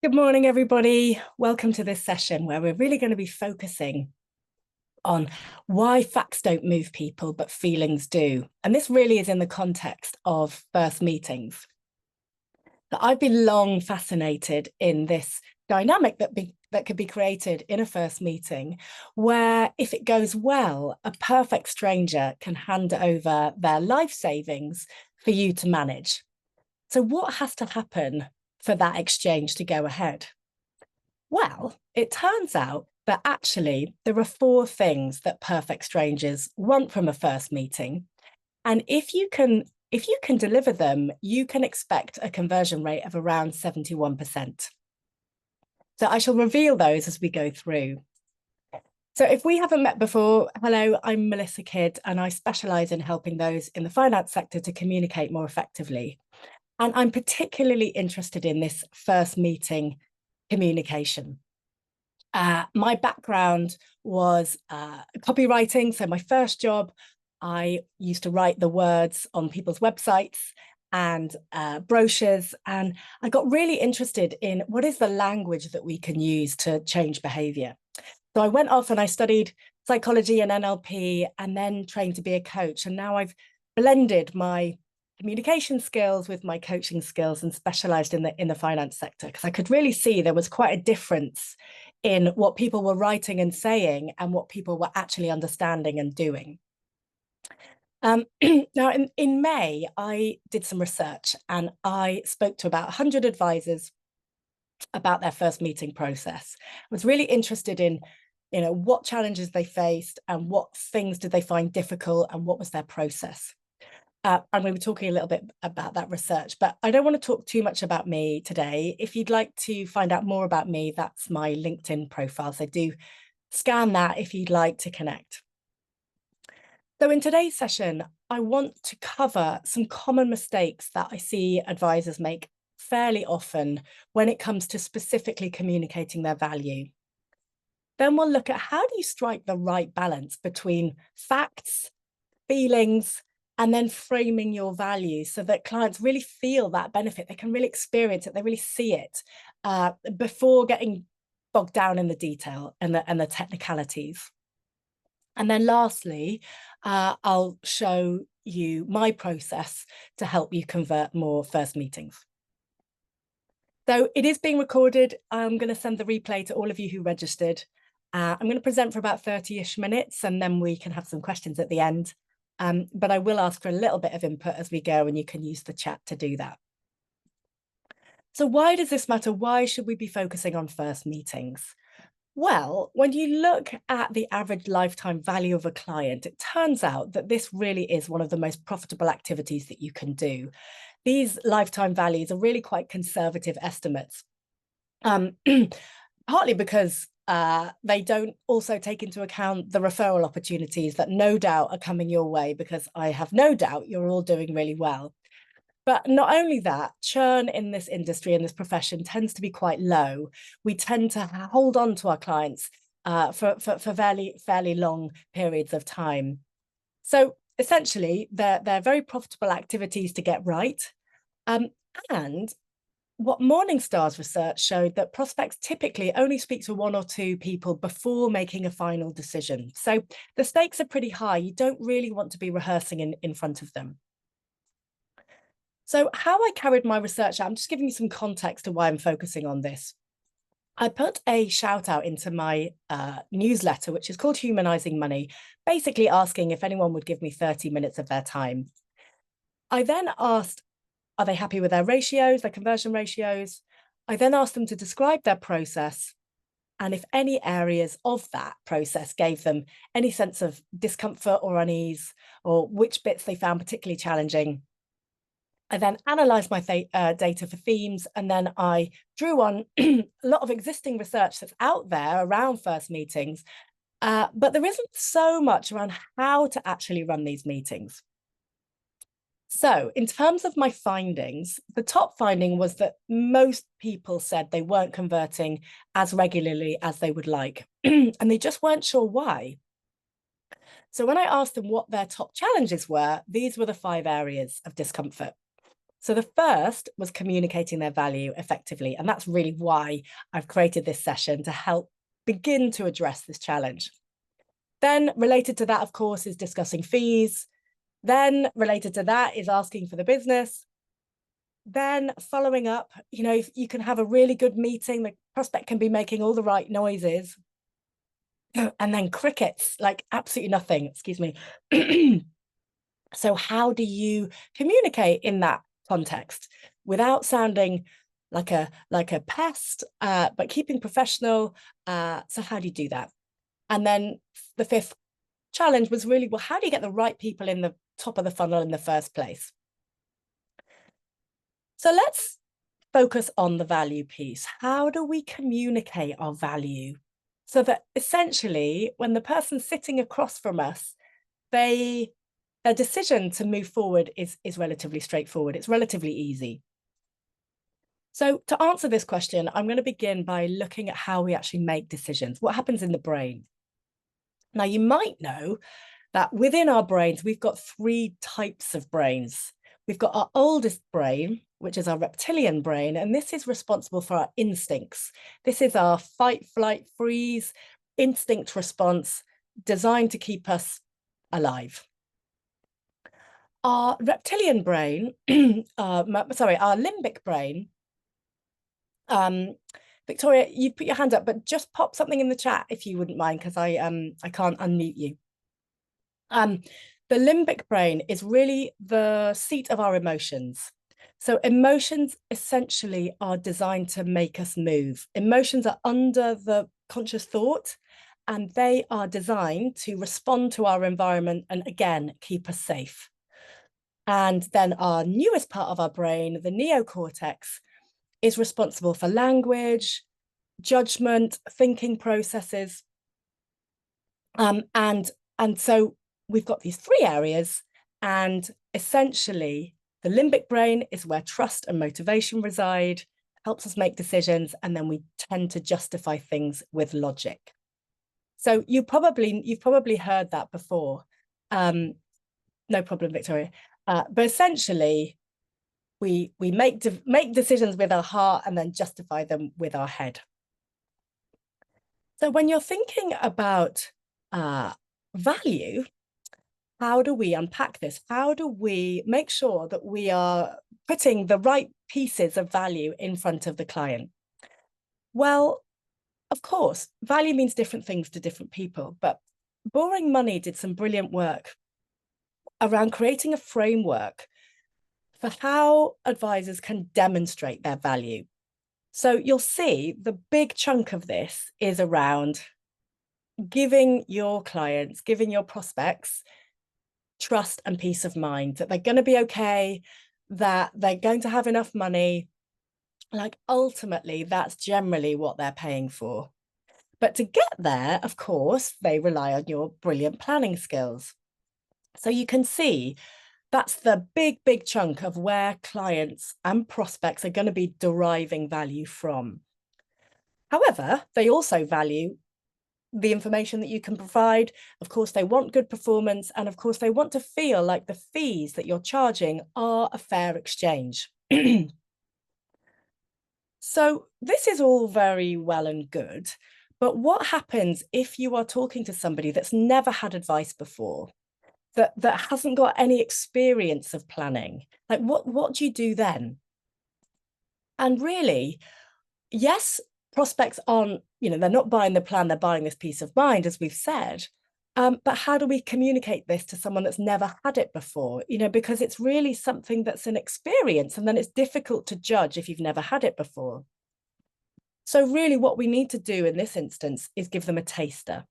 Good morning, everybody. Welcome to this session where we're really going to be focusing on why facts don't move people, but feelings do. And this really is in the context of first meetings. But I've been long fascinated in this dynamic that could be created in a first meeting, where if it goes well, a perfect stranger can hand over their life savings for you to manage. So what has to happen for that exchange to go ahead? Well, it turns out that actually there are four things that perfect strangers want from a first meeting. And if you can deliver them, you can expect a conversion rate of around 71%. So I shall reveal those as we go through. So if we haven't met before, hello, I'm Melissa Kidd, and I specialize in helping those in the finance sector to communicate more effectively. And I'm particularly interested in this first meeting communication. My background was copywriting. So my first job, I used to write the words on people's websites and brochures. And I got really interested in what is the language that we can use to change behavior. So I went off and I studied psychology and NLP and then trained to be a coach. And now I've blended my communication skills with my coaching skills and specialized in the finance sector, because I could really see there was quite a difference in what people were writing and saying and what people were actually understanding and doing. Now, in May, I did some research and I spoke to about 100 advisors about their first meeting process. I was really interested in, what challenges they faced and what things did they find difficult and what was their process. And we were talking a little bit about that research, but I don't want to talk too much about me today. If you'd like to find out more about me, that's my LinkedIn profile. So do scan that if you'd like to connect. So in today's session, I want to cover some common mistakes that I see advisors make fairly often when it comes to specifically communicating their value. Then we'll look at how do you strike the right balance between facts, feelings, and then framing your value so that clients really feel that benefit. They can really experience it. They really see it before getting bogged down in the detail and the technicalities. And then lastly, I'll show you my process to help you convert more first meetings. So it is being recorded. I'm going to send the replay to all of you who registered. I'm going to present for about 30-ish minutes, and then we can have some questions at the end. But I will ask for a little bit of input as we go, and you can use the chat to do that. So why does this matter? Why should we be focusing on first meetings? Well, when you look at the average lifetime value of a client, it turns out that this really is one of the most profitable activities that you can do. These lifetime values are really quite conservative estimates, partly because they don't also take into account the referral opportunities that no doubt are coming your way, because I have no doubt you're all doing really well. But not only that, churn in this industry, in this profession, tends to be quite low. We tend to hold on to our clients for fairly long periods of time. So essentially, they're very profitable activities to get right. And what Morningstar's research showed that prospects typically only speak to one or two people before making a final decision. So the stakes are pretty high. You don't really want to be rehearsing in front of them. So how I carried my research out, I'm just giving you some context to why I'm focusing on this. I put a shout out into my newsletter, which is called Humanizing Money, basically asking if anyone would give me 30 minutes of their time. I then asked, are they happy with their ratios, their conversion ratios? I then asked them to describe their process, and if any areas of that process gave them any sense of discomfort or unease, or which bits they found particularly challenging. I then analysed my data for themes, and then I drew on a lot of existing research that's out there around first meetings, but there isn't so much around how to actually run these meetings. So in terms of my findings, the top finding was that most people said they weren't converting as regularly as they would like, and they just weren't sure why. So when I asked them what their top challenges were, these were the 5 areas of discomfort. So the first was communicating their value effectively. And that's really why I've created this session, to help begin to address this challenge. Then related to that, of course, is discussing fees. Then related to that is asking for the business. Then following up, if you can have a really good meeting, the prospect can be making all the right noises. And then crickets, like absolutely nothing, excuse me. So how do you communicate in that context without sounding like a pest, but keeping professional? So how do you do that? And then the fifth challenge was really, well, how do you get the right people in the top of the funnel in the first place? So let's focus on the value piece. How do we communicate our value so that essentially when the person's sitting across from us, their decision to move forward is relatively straightforward. It's relatively easy. So to answer this question, I'm going to begin by looking at how we actually make decisions, what happens in the brain. Now, you might know that within our brains, we've got three types of brains. We've got our oldest brain, which is our reptilian brain, and this is responsible for our instincts. This is our fight, flight, freeze instinct response designed to keep us alive. Our reptilian brain, our limbic brain, Victoria, you put your hand up, but just pop something in the chat if you wouldn't mind, because I can't unmute you. The limbic brain is really the seat of our emotions. So emotions essentially are designed to make us move. Emotions are under the conscious thought, and they are designed to respond to our environment and, again, keep us safe. And then our newest part of our brain, the neocortex, is responsible for language, judgment, thinking processes. And so we've got these three areas, and essentially the limbic brain is where trust and motivation reside, helps us make decisions, and then we tend to justify things with logic. So you've probably heard that before. No problem, Victoria. But essentially, we make decisions with our heart and then justify them with our head. So when you're thinking about value, how do we unpack this? How do we make sure that we are putting the right pieces of value in front of the client? Well, of course, value means different things to different people, but Boring Money did some brilliant work around creating a framework for how advisors can demonstrate their value. So you'll see the big chunk of this is around giving your clients, giving your prospects trust and peace of mind that they're going to be okay, that they're going to have enough money. Like ultimately, that's generally what they're paying for. But to get there, of course, they rely on your brilliant planning skills. So you can see that's the big chunk of where clients and prospects are going to be deriving value from. However, they also value the information that you can provide. Of course, they want good performance. And of course, they want to feel like the fees that you're charging are a fair exchange. So this is all very well and good. But what happens if you are talking to somebody that's never had advice before, that hasn't got any experience of planning? Like, what do you do then? And really, yes, prospects aren't, they're not buying the plan, they're buying this peace of mind, as we've said. But how do we communicate this to someone that's never had it before? Because it's really something that's an experience, and then it's difficult to judge if you've never had it before. So really what we need to do in this instance is give them a taster.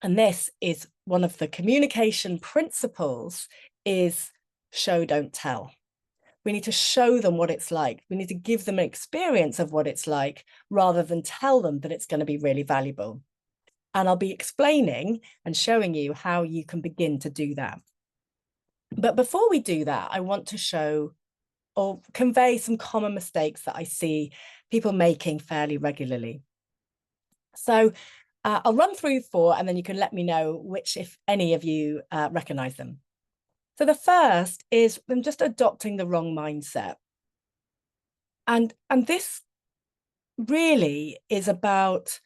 And this is one of the communication principles, is show, don't tell. We need to show them what it's like. We need to give them an experience of what it's like rather than tell them that it's going to be really valuable. And I'll be explaining and showing you how you can begin to do that. But before we do that, I want to show or convey some common mistakes that I see people making fairly regularly. So I'll run through 4, and then you can let me know which, if any of you, recognize them. So the first is them just adopting the wrong mindset. And this really is about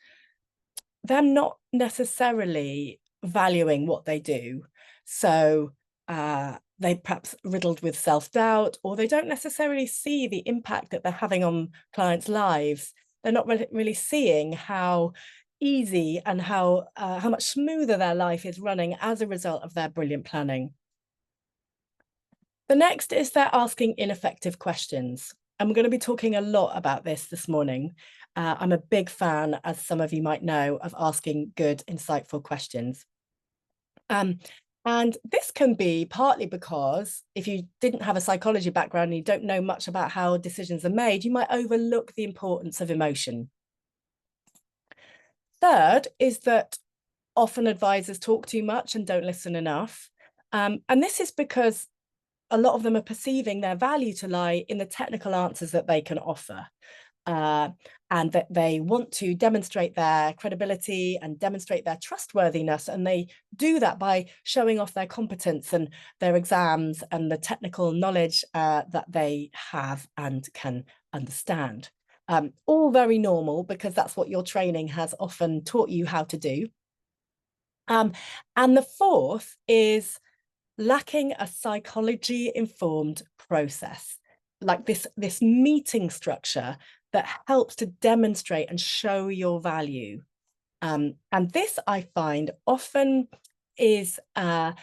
them not necessarily valuing what they do. So they perhaps riddled with self-doubt, or they don't necessarily see the impact that they're having on clients' lives. They're not really seeing how easy and how much smoother their life is running as a result of their brilliant planning. The next is they're asking ineffective questions. And we're going to be talking a lot about this morning. I'm a big fan, as some of you might know, of asking good, insightful questions. And this can be partly because if you didn't have a psychology background and you don't know much about how decisions are made, you might overlook the importance of emotion. Third is that often advisors talk too much and don't listen enough. And this is because a lot of them are perceiving their value to lie in the technical answers that they can offer. And that they want to demonstrate their credibility and demonstrate their trustworthiness. And they do that by showing off their competence and their exams and the technical knowledge that they have and can understand. All very normal, because that's what your training has often taught you how to do. And the fourth is lacking a psychology-informed process, like this meeting structure that helps to demonstrate and show your value. And this, I find, often is sort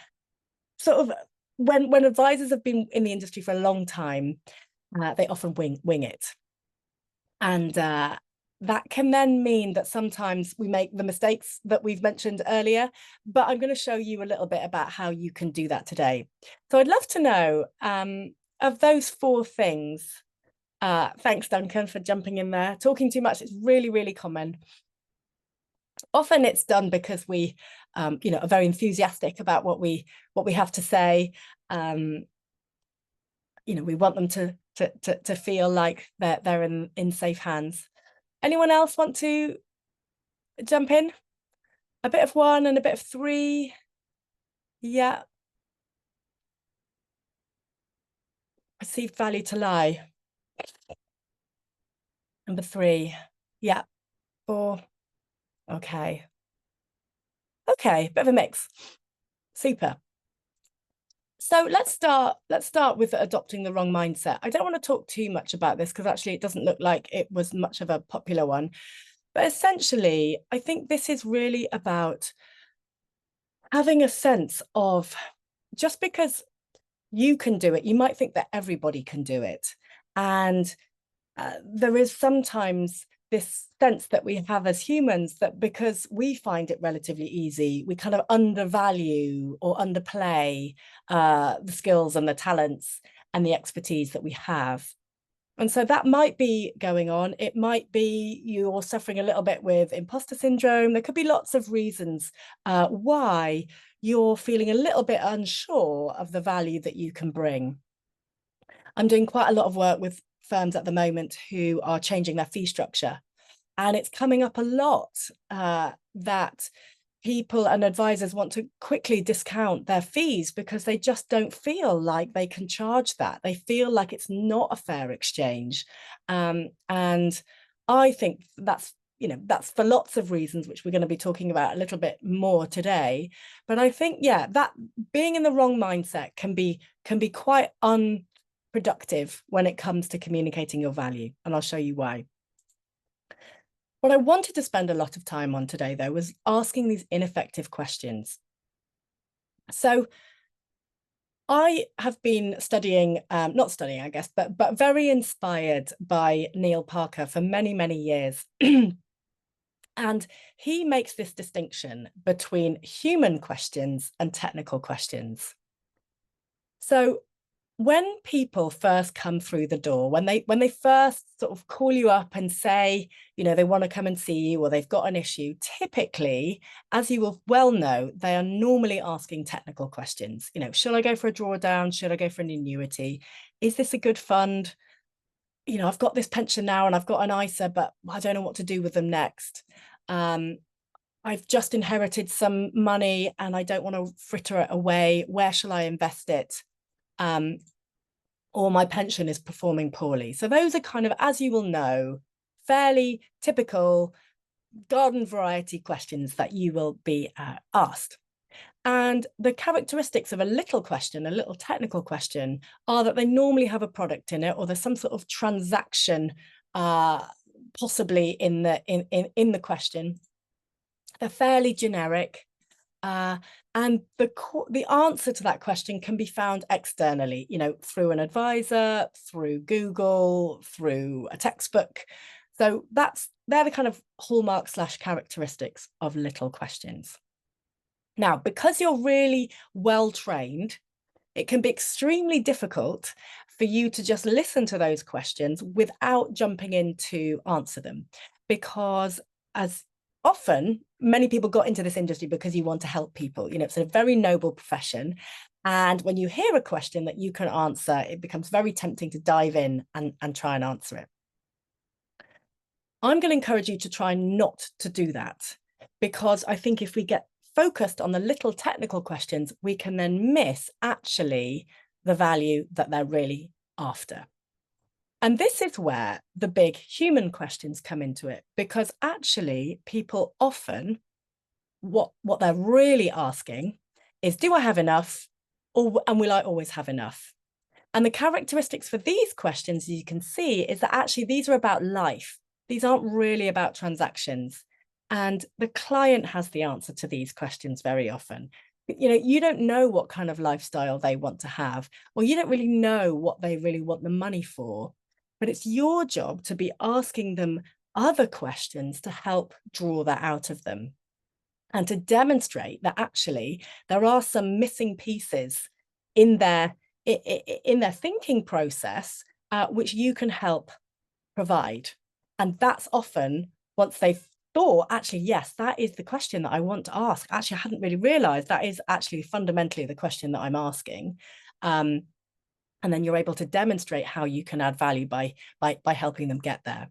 of when advisors have been in the industry for a long time, they often wing it. And that can then mean that sometimes we make the mistakes that we've mentioned earlier, but I'm going to show you a little bit about how you can do that today. So I'd love to know, of those four things, thanks, Duncan, for jumping in there. Talking too much is really, really common. Often it's done because we, are very enthusiastic about what we have to say. We want them to feel like they're in safe hands. Anyone else want to jump in? A bit of one and a bit of three. Yeah. Perceived value to lie. Number three. Yeah. Four. Okay. Okay, bit of a mix. Super. So let's start with adopting the wrong mindset. I don't want to talk too much about this because actually it doesn't look like it was much of a popular one. But essentially, I think this is really about having a sense of, just because you can do it, you might think that everybody can do it. And there is sometimes this sense that we have as humans that because we find it relatively easy, we kind of undervalue or underplay the skills and the talents and the expertise that we have. And so that might be going on. It might be you're suffering a little bit with imposter syndrome. There could be lots of reasons why you're feeling a little bit unsure of the value that you can bring. I'm doing quite a lot of work with firms at the moment who are changing their fee structure. And it's coming up a lot that people and advisors want to quickly discount their fees because they just don't feel like they can charge that. They feel like it's not a fair exchange. And I think that's for lots of reasons, which we're going to be talking about a little bit more today. But I think, yeah, that being in the wrong mindset can be quite unproductive when it comes to communicating your value. And I'll show you why. What I wanted to spend a lot of time on today, though, was asking these ineffective questions. So I have been studying, not studying, I guess, but very inspired by Neil Parker for many, many years. And he makes this distinction between human questions and technical questions. So when people first come through the door, when they first sort of call you up and say, they want to come and see you or they've got an issue, typically, as you will well know, they are normally asking technical questions. Should I go for a drawdown? Should I go for an annuity? Is this a good fund? I've got this pension now and I've got an ISA, but I don't know what to do with them next. I've just inherited some money and I don't want to fritter it away. Where shall I invest it? Or my pension is performing poorly. So those are kind of, as you will know, fairly typical garden variety questions that you will be asked. And the characteristics of a little question, a little technical question, are that they normally have a product in it, or there's some sort of transaction possibly in the question. They're fairly generic. And the answer to that question can be found externally, through an advisor, through Google, through a textbook. So they're the kind of hallmark / characteristics of little questions. Now, because you're really well trained, it can be extremely difficult for you to just listen to those questions without jumping in to answer them, because as often many people got into this industry because you want to help people. It's a very noble profession. And when you hear a question that you can answer, it becomes very tempting to dive in and try and answer it. I'm going to encourage you to try not to do that, because I think if we get focused on the little technical questions, we can then miss actually the value that they're really after. And this is where the big human questions come into it, because actually people often, what they're really asking is, do I have enough? And will I always have enough? And the characteristics for these questions, as you can see, is that actually these are about life. These aren't really about transactions. And the client has the answer to these questions very often. You don't know what kind of lifestyle they want to have, or you don't really know what they really want the money for. But it's your job to be asking them other questions to help draw that out of them, and to demonstrate that actually there are some missing pieces in their thinking process, which you can help provide. And that's often once they've thought, actually, yes, that is the question that I want to ask. Actually, I hadn't really realized that is actually fundamentally the question that I'm asking. And then you're able to demonstrate how you can add value by helping them get there.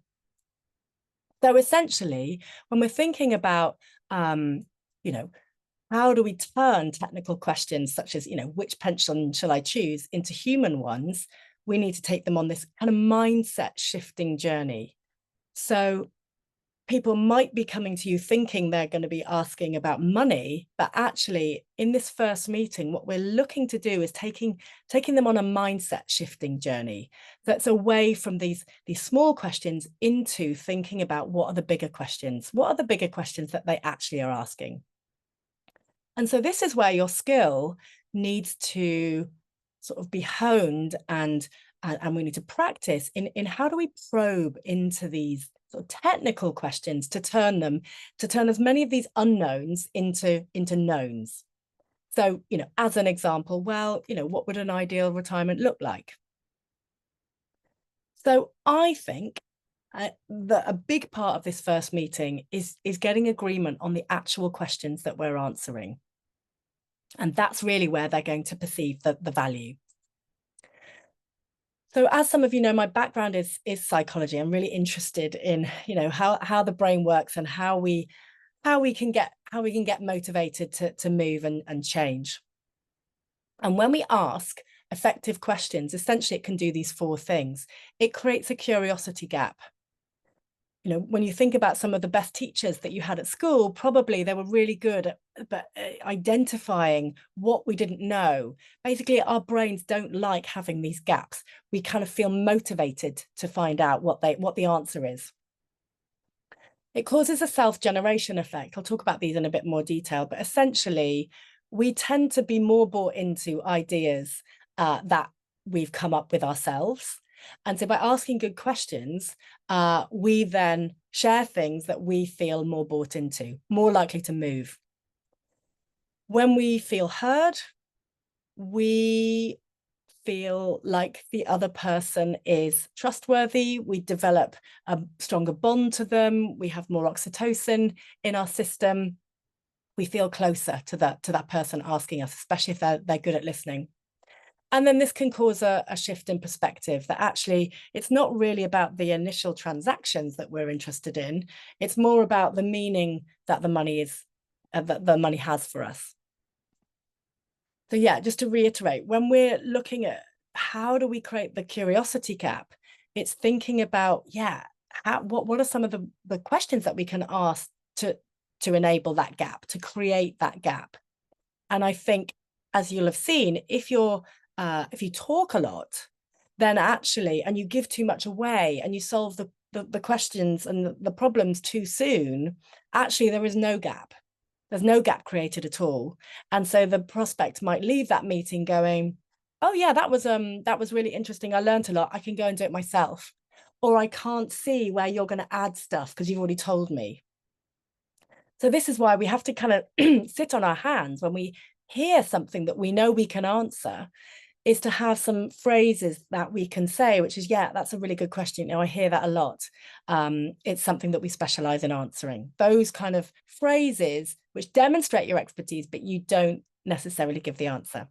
So essentially, when we're thinking about, how do we turn technical questions such as, which pension shall I choose, into human ones, we need to take them on this kind of mindset shifting journey. So people might be coming to you thinking they're going to be asking about money, but actually in this first meeting, what we're looking to do is taking them on a mindset shifting journey that's away from these small questions into thinking about what are the bigger questions that they actually are asking. And so this is where your skill needs to sort of be honed, and we need to practice in how do we probe into these sort of technical questions to turn as many of these unknowns into knowns. So, as an example, well, what would an ideal retirement look like? So I think that a big part of this first meeting is getting agreement on the actual questions that we're answering. And that's really where they're going to perceive the value. So as some of you know, my background is psychology. I'm really interested in, how the brain works and how we can get motivated to move and change. And when we ask effective questions, essentially it can do these 4 things. It creates a curiosity gap. When you think about some of the best teachers that you had at school, probably they were really good at identifying what we didn't know. Basically, our brains don't like having these gaps. We kind of feel motivated to find out what the answer is. It causes a self-generation effect. I'll talk about these in a bit more detail, but essentially, we tend to be more bought into ideas that we've come up with ourselves. And so by asking good questions, we then share things that we feel more bought into, more likely to move. When we feel heard, we feel like the other person is trustworthy. We develop a stronger bond to them. We have more oxytocin in our system. We feel closer to that person asking us, especially if they're good at listening. And then this can cause a shift in perspective, that actually it's not really about the initial transactions that we're interested in. It's more about the meaning that the money that the money has for us. So yeah, just to reiterate, when we're looking at how do we create the curiosity gap, it's thinking about, what are some of the questions that we can ask to enable that gap, to create that gap. And I think, as you'll have seen, if you talk a lot, then actually, and you give too much away and you solve the questions and the problems too soon, actually there is no gap. There's no gap created at all. And so the prospect might leave that meeting going, oh yeah, that was really interesting. I learned a lot. I can go and do it myself. Or I can't see where you're going to add stuff because you've already told me. So this is why we have to kind of sit on our hands when we hear something that we know we can answer, is to have some phrases that we can say, which is, yeah, that's a really good question. You know, I hear that a lot. It's something that we specialize in answering. Those kind of phrases which demonstrate your expertise, but you don't necessarily give the answer.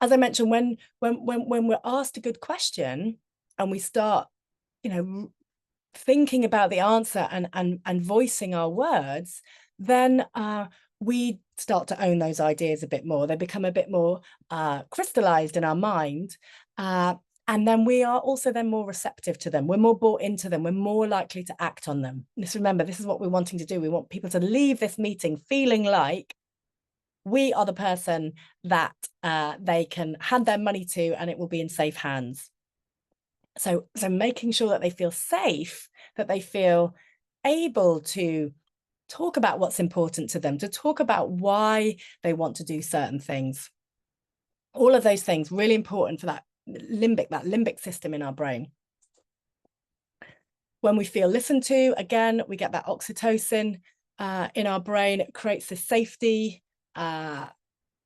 As I mentioned, when we're asked a good question and we start, thinking about the answer and voicing our words, then we start to own those ideas a bit more. They become a bit more crystallized in our mind. And then we are also then more receptive to them. We're more bought into them. We're more likely to act on them. Just remember, this is what we're wanting to do. We want people to leave this meeting feeling like we are the person that they can hand their money to and it will be in safe hands. So making sure that they feel safe, that they feel able to talk about what's important to them, to talk about why they want to do certain things. All of those things really important for that limbic system in our brain. When we feel listened to, again, we get that oxytocin in our brain. It creates this safety. And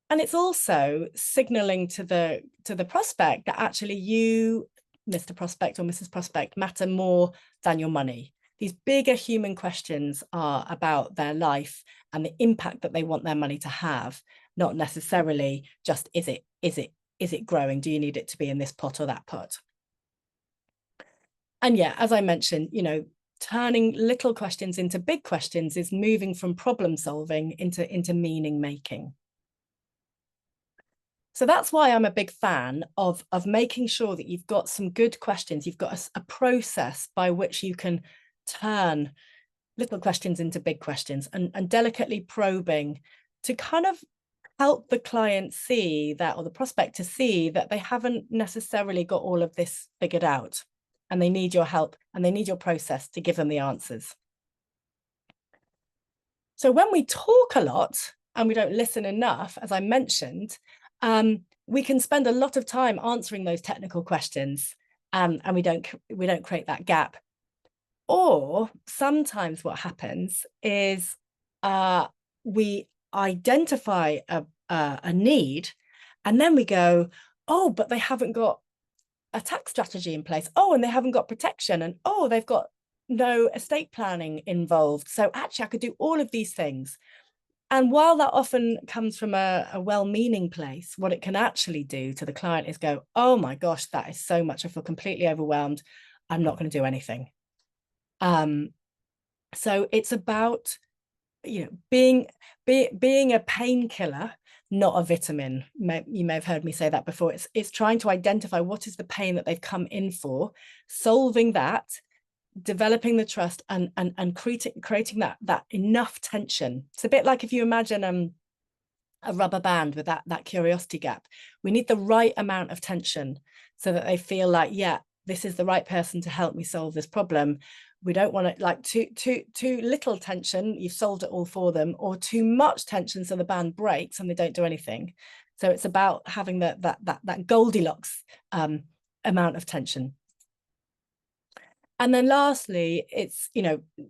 it's also signaling to the prospect that actually you, Mr. Prospect or Mrs. Prospect, matter more than your money. These bigger human questions are about their life and the impact that they want their money to have, not necessarily just is it growing? Do you need it to be in this pot or that pot? And yeah, as I mentioned, turning little questions into big questions is moving from problem solving into meaning making. So that's why I'm a big fan of making sure that you've got some good questions. You've got a process by which you can turn little questions into big questions and delicately probing to kind of help the client see that, or the prospect to see that they haven't necessarily got all of this figured out and they need your help and they need your process to give them the answers. So when we talk a lot and we don't listen enough, as I mentioned, we can spend a lot of time answering those technical questions, and we don't create that gap. Or sometimes what happens is we identify a need, and then we go, oh, but they haven't got a tax strategy in place. Oh, and they haven't got protection, and oh, they've got no estate planning involved. So actually, I could do all of these things. And while that often comes from a well-meaning place, what it can actually do to the client is go, oh my gosh, that is so much. I feel completely overwhelmed. I'm not going to do anything. So it's about, being a painkiller, not a vitamin. You may have heard me say that before. It's trying to identify what is the pain that they've come in for, solving that, developing the trust and creating that enough tension. It's a bit like if you imagine a rubber band with that curiosity gap. We need the right amount of tension so that they feel like, yeah, this is the right person to help me solve this problem. We don't want it like too little tension, you've solved it all for them, or too much tension so the band breaks and they don't do anything. So it's about having that Goldilocks amount of tension. And then lastly, it's,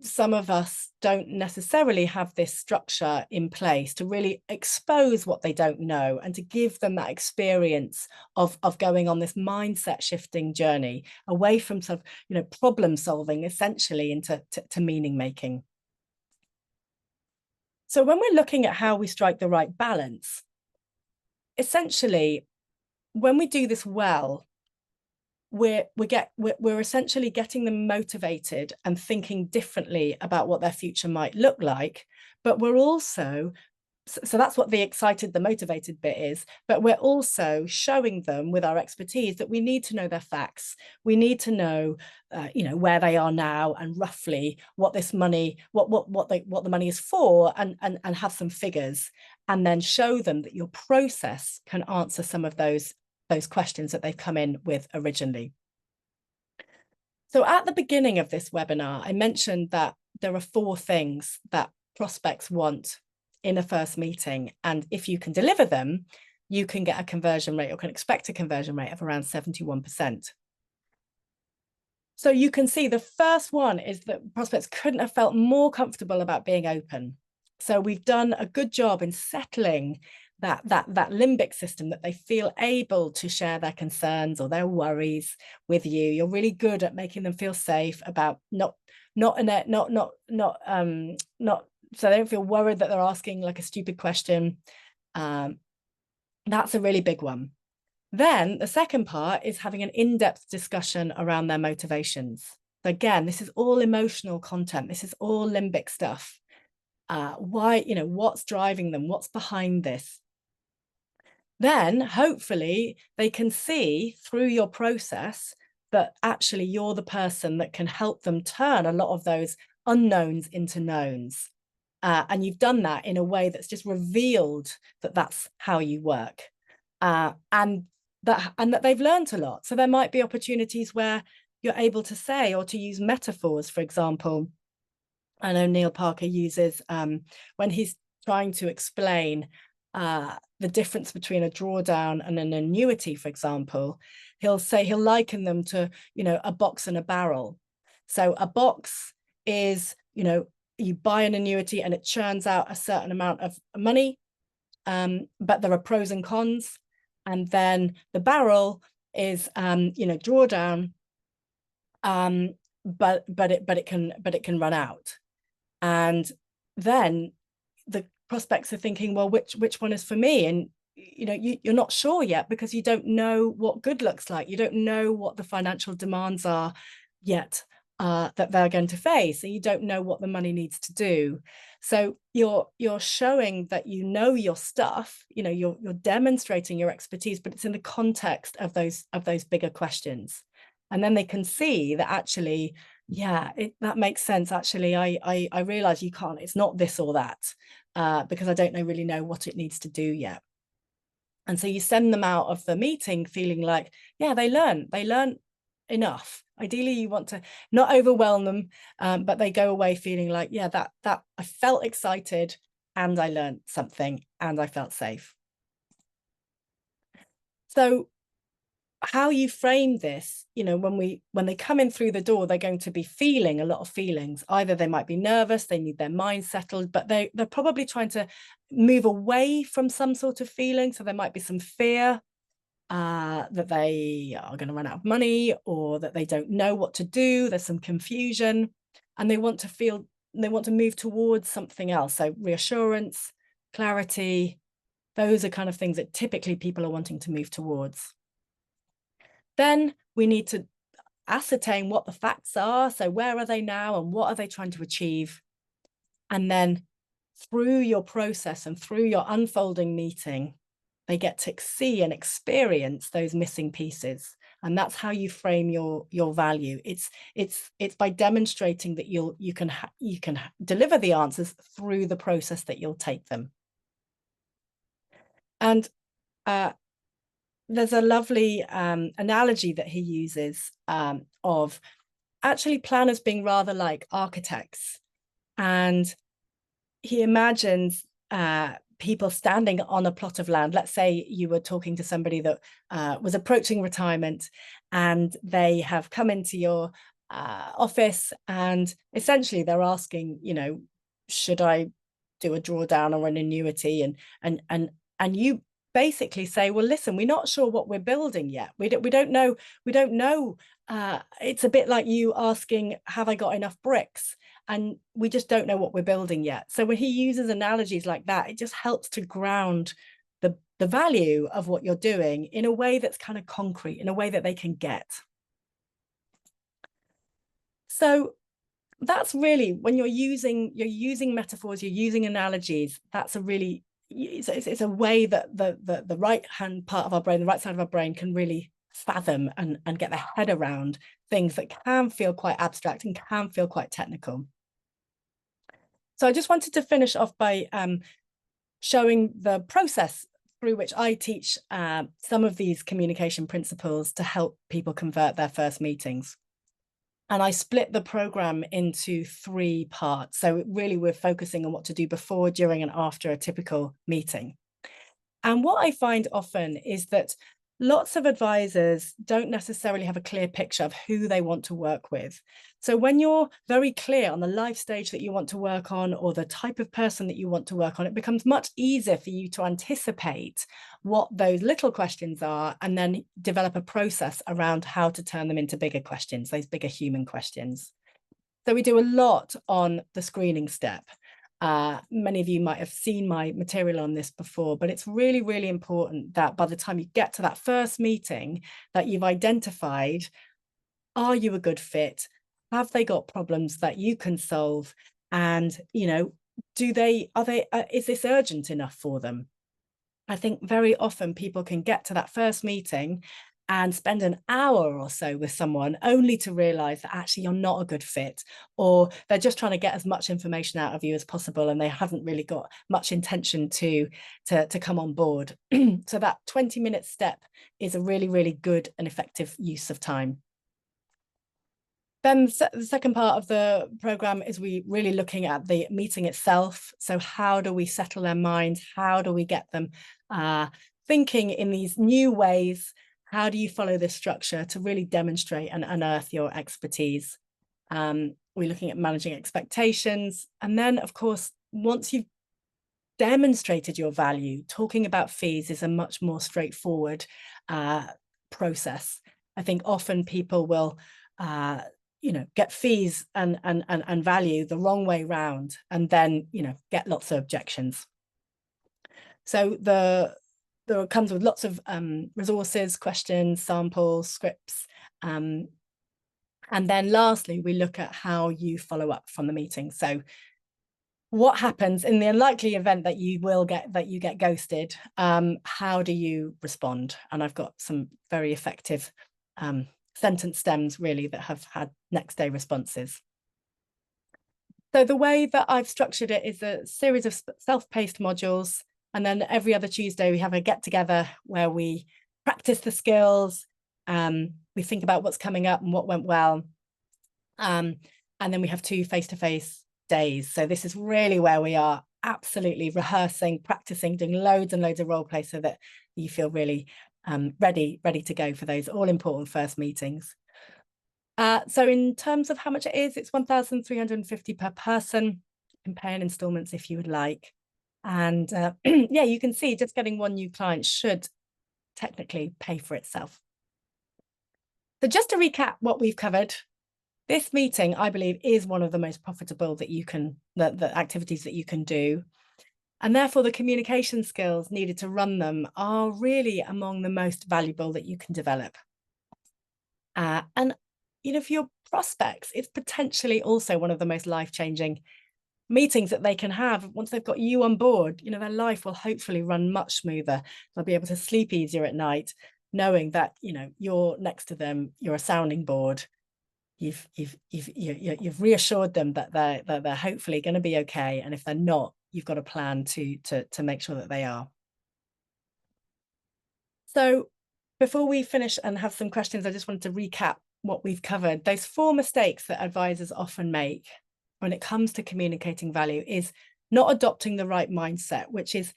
some of us don't necessarily have this structure in place to really expose what they don't know and to give them that experience of going on this mindset shifting journey away from sort of, problem solving essentially into meaning making. So when we're looking at how we strike the right balance, essentially, when we do this well, we're essentially getting them motivated and thinking differently about what their future might look like, but we're also, so that's what the excited, the motivated bit is, but we're also showing them with our expertise that we need to know their facts. We need to know, where they are now and roughly what this money, what the money is for, and have some figures, and then show them that your process can answer some of those questions that they've come in with originally. So at the beginning of this webinar, I mentioned that there are 4 things that prospects want in a first meeting. And if you can deliver them, you can get a conversion rate, or can expect a conversion rate of around 71%. So you can see the first one is that prospects couldn't have felt more comfortable about being open. So we've done a good job in settling that limbic system, that they feel able to share their concerns or their worries with you. You're really good at making them feel safe about not so they don't feel worried that they're asking like a stupid question. That's a really big one. Then the second part is having an in-depth discussion around their motivations. So again, this is all emotional content. This is all limbic stuff. Why, what's driving them? What's behind this? Then hopefully they can see through your process that actually you're the person that can help them turn a lot of those unknowns into knowns. And you've done that in a way that's just revealed that that's how you work. And that they've learned a lot. So there might be opportunities where you're able to say, or to use metaphors, for example. I know Neil Parker uses, when he's trying to explain the difference between a drawdown and an annuity, for example, he'll liken them to, a box and a barrel. So a box is, you buy an annuity and it churns out a certain amount of money, but there are pros and cons. And then the barrel is, drawdown, but it can run out. And then the prospects are thinking, well, which one is for me? And you're not sure yet, because you don't know what good looks like. You don't know what the financial demands are yet that they're going to face, and you don't know what the money needs to do. So you're showing that you know your stuff. You're demonstrating your expertise, but it's in the context of those bigger questions. And then they can see that actually, yeah, that makes sense. Actually, I realize you can't, it's not this or that, because I don't really know what it needs to do yet. And so you send them out of the meeting feeling like, yeah, they learn enough. Ideally, you want to not overwhelm them, but they go away feeling like, yeah, that I felt excited, and I learned something, and I felt safe. So how you frame this, when they come in through the door, they're going to be feeling a lot of feelings. Either they might be nervous, they need their mind settled, but they're probably trying to move away from some sort of feeling. So there might be some fear that they are going to run out of money, or that they don't know what to do. There's some confusion, and they want to move towards something else. So reassurance, clarity, those are kind of things that typically people are wanting to move towards. Then we need to ascertain what the facts are. So where are they now, and what are they trying to achieve? And then through your process and through your unfolding meeting, they get to see and experience those missing pieces. And that's how you frame your value. It's by demonstrating that you can deliver the answers through the process that you'll take them. And there's a lovely analogy that he uses of actually planners being rather like architects. And he imagines people standing on a plot of land. Let's say you were talking to somebody that was approaching retirement, and they have come into your office, and essentially they're asking, should I do a drawdown or an annuity? And you basically say, well, listen, we're not sure what we're building yet. We don't know. It's a bit like you asking, have I got enough bricks? And we just don't know what we're building yet. So when he uses analogies like that, it just helps to ground the value of what you're doing in a way that's kind of concrete, in a way that they can get. So that's really, when you're using metaphors, you're using analogies, that's a really, it's a way that the right hand part of our brain, the right side of our brain, can really fathom and get their head around things that can feel quite abstract and can feel quite technical. So I just wanted to finish off by showing the process through which I teach some of these communication principles to help people convert their first meetings. And I split the program into 3 parts. So really, we're focusing on what to do before, during, and after a typical meeting. And what I find often is that lots of advisors don't necessarily have a clear picture of who they want to work with. So when you're very clear on the life stage that you want to work on, or the type of person that you want to work on, it becomes much easier for you to anticipate what those little questions are, and then develop a process around how to turn them into bigger questions, those bigger human questions. So we do a lot on the screening step. Many of you might have seen my material on this before, but it's really, really important that by the time you get to that first meeting, that you've identified, are you a good fit? Have they got problems that you can solve? And, you know, is this urgent enough for them? I think very often people can get to that first meeting and spend an hour or so with someone only to realize that actually you're not a good fit, or they're just trying to get as much information out of you as possible, and they haven't really got much intention to come on board. So that 20-minute step is a really, really good and effective use of time. Then the second part of the program is we really looking at the meeting itself. So how do we settle their minds? How do we get them thinking in these new ways? How do you follow this structure to really demonstrate and unearth your expertise? We're looking at managing expectations. And then, of course, once you've demonstrated your value, talking about fees is a much more straightforward process. I think often people will get fees and value the wrong way round, and then get lots of objections. So there comes with lots of resources, questions, samples, scripts, and then lastly we look at how you follow up from the meeting. So what happens in the unlikely event that you get ghosted? How do you respond? And I've got some very effective sentence stems really that have had next day responses. So the way that I've structured it is a series of self-paced modules, and then every other Tuesday we have a get together where we practice the skills, we think about what's coming up and what went well, and then we have 2 face-to-face days. So this is really where we are absolutely rehearsing, practicing, doing loads and loads of role play so that you feel really ready to go for those all important first meetings. So in terms of how much it is, it's 1,350 per person. You can pay in installments if you would like. And yeah, you can see just getting one new client should technically pay for itself. So just to recap what we've covered, this meeting, I believe, is one of the most profitable that you can, the activities that you can do. And therefore, the communication skills needed to run them are really among the most valuable that you can develop. And for your prospects, it's potentially also one of the most life-changing meetings that they can have. Once they've got you on board, their life will hopefully run much smoother. They'll be able to sleep easier at night, knowing that you're next to them, you're a sounding board. You've reassured them that they're hopefully going to be okay, and if they're not, you've got a plan to make sure that they are. So before we finish and have some questions, I just wanted to recap what we've covered. Those 4 mistakes that advisors often make when it comes to communicating value is not adopting the right mindset, which is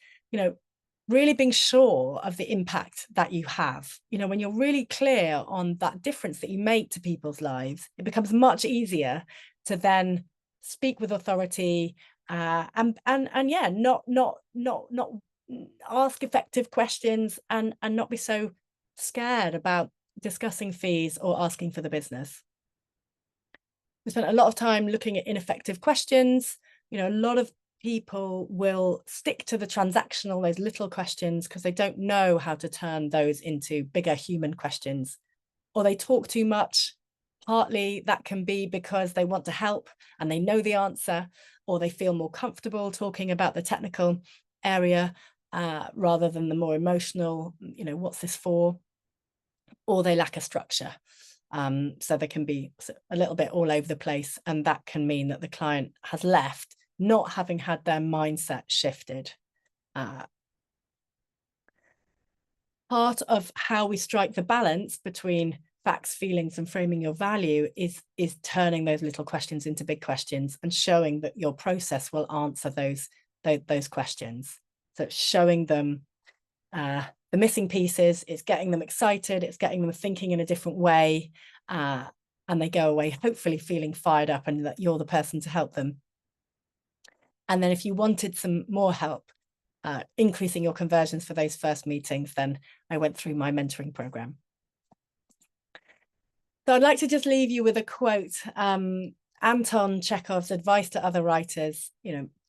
really being sure of the impact that you have. When you're really clear on that difference that you make to people's lives, it becomes much easier to then speak with authority and yeah, not ask effective questions and not be so scared about discussing fees or asking for the business. We spent a lot of time looking at ineffective questions. A lot of people will stick to the transactional, those little questions, because they don't know how to turn those into bigger human questions, or they talk too much, Partly that can be because they want to help and they know the answer, or they feel more comfortable talking about the technical area rather than the more emotional, what's this for? Or they lack a structure. So they can be a little bit all over the place, and that can mean that the client has left not having had their mindset shifted. Part of how we strike the balance between facts, feelings, and framing your value is turning those little questions into big questions and showing that your process will answer those questions. So it's showing them the missing pieces, it's getting them excited, it's getting them thinking in a different way, and they go away hopefully feeling fired up and that you're the person to help them. And then if you wanted some more help increasing your conversions for those first meetings, then I went through my mentoring program. So I'd like to just leave you with a quote. Anton Chekhov's advice to other writers,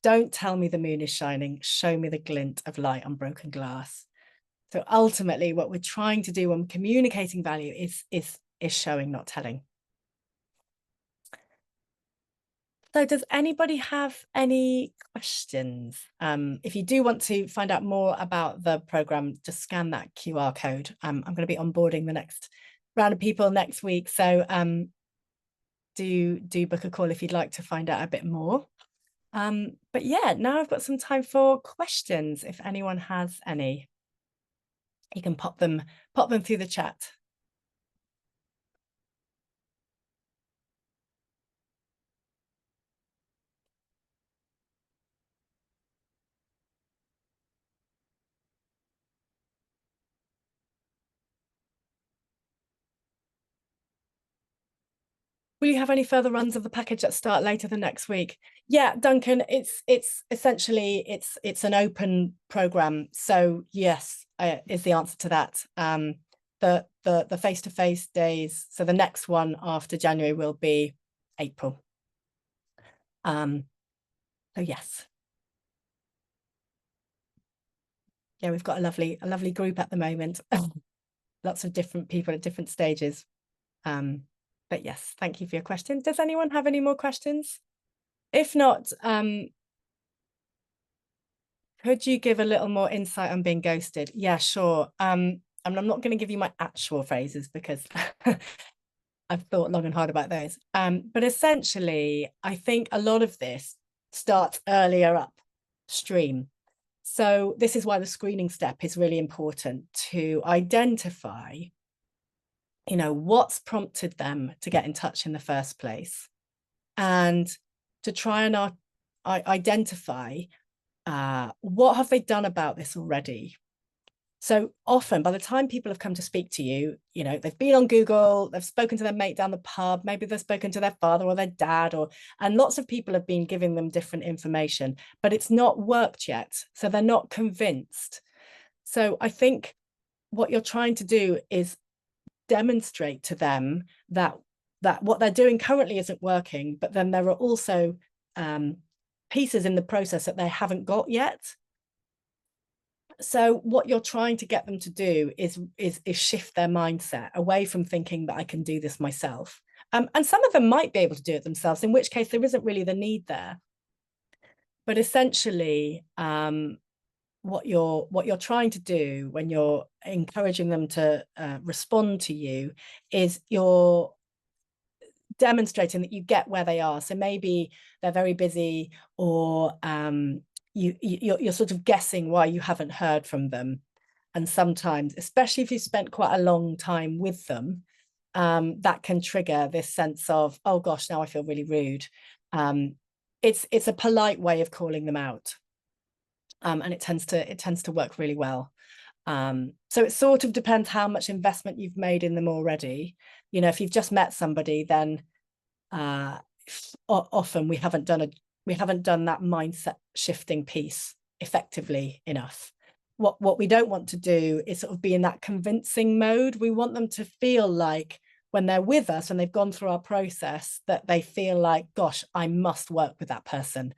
don't tell me the moon is shining, show me the glint of light on broken glass. So ultimately, what we're trying to do when communicating value is showing, not telling. So does anybody have any questions? If you do want to find out more about the program, just scan that QR code. I'm going to be onboarding the next round of people next week. So do book a call if you'd like to find out a bit more. But yeah, now I've got some time for questions. If anyone has any, you can pop them through the chat. Will you have any further runs of the package that start later the next week? Yeah, Duncan, it's essentially it's an open program. So yes, is the answer to that. The face-to-face days. So the next one after January will be April. So yes. Yeah, we've got a lovely group at the moment. Lots of different people at different stages. But yes, thank you for your question. Does anyone have any more questions? If not, could you give a little more insight on being ghosted? Yeah, sure. I'm not going to give you my actual phrases because I've thought long and hard about those. But essentially, I think a lot of this starts earlier upstream. So this is why the screening step is really important, to identify, what's prompted them to get in touch in the first place, and to try and identify what have they done about this already. So often by the time people have come to speak to you, they've been on Google, they've spoken to their mate down the pub, maybe they've spoken to their father or their dad, and lots of people have been giving them different information, but it's not worked yet. So they're not convinced. So I think what you're trying to do is demonstrate to them that what they're doing currently isn't working, but then there are also pieces in the process that they haven't got yet. So what you're trying to get them to do is shift their mindset away from thinking that I can do this myself. And some of them might be able to do it themselves, in which case there isn't really the need there. But essentially, what you're trying to do when you're encouraging them to respond to you is you're demonstrating that you get where they are. So maybe they're very busy, or you're sort of guessing why you haven't heard from them. And sometimes, especially if you spent quite a long time with them, that can trigger this sense of, oh gosh, now I feel really rude. It's a polite way of calling them out, and it tends to work really well. So it sort of depends how much investment you've made in them already. If you've just met somebody, then often we haven't done that mindset shifting piece effectively enough. What we don't want to do is sort of be in that convincing mode. We want them to feel like when they're with us and they've gone through our process, that they feel like, gosh, I must work with that person.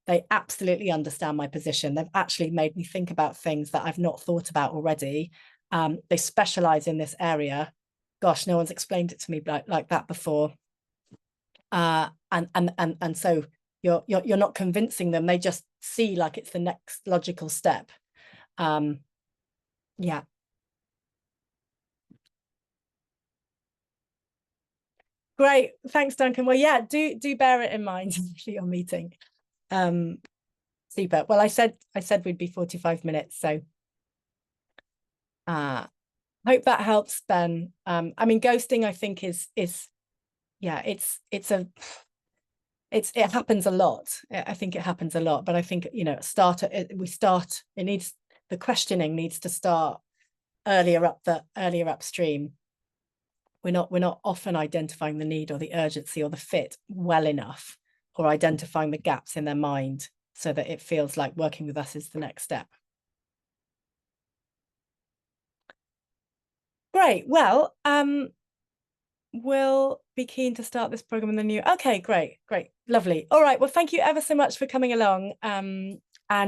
They absolutely understand my position. They've actually made me think about things that I've not thought about already. They specialize in this area. gosh, no one's explained it to me like that before. And so you're not convincing them. They just see like it's the next logical step. Yeah. Great. Thanks, Duncan. Well, yeah, do bear it in mind for your meeting. Super. Well, I said we'd be 45 minutes, so hope that helps, Ben. I mean, ghosting, I think is yeah, it happens a lot. I think it happens a lot, but I think, you know, the questioning needs to start earlier upstream. We're not often identifying the need or the urgency or the fit well enough, or identifying the gaps in their mind so that it feels like working with us is the next step. Great. Well, we'll be keen to start this program in the new. Okay, great, lovely. All right. Well, thank you ever so much for coming along. And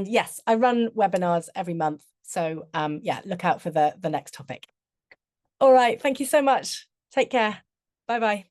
yes, I run webinars every month. So yeah, look out for the next topic. All right. Thank you so much. Take care. Bye-bye.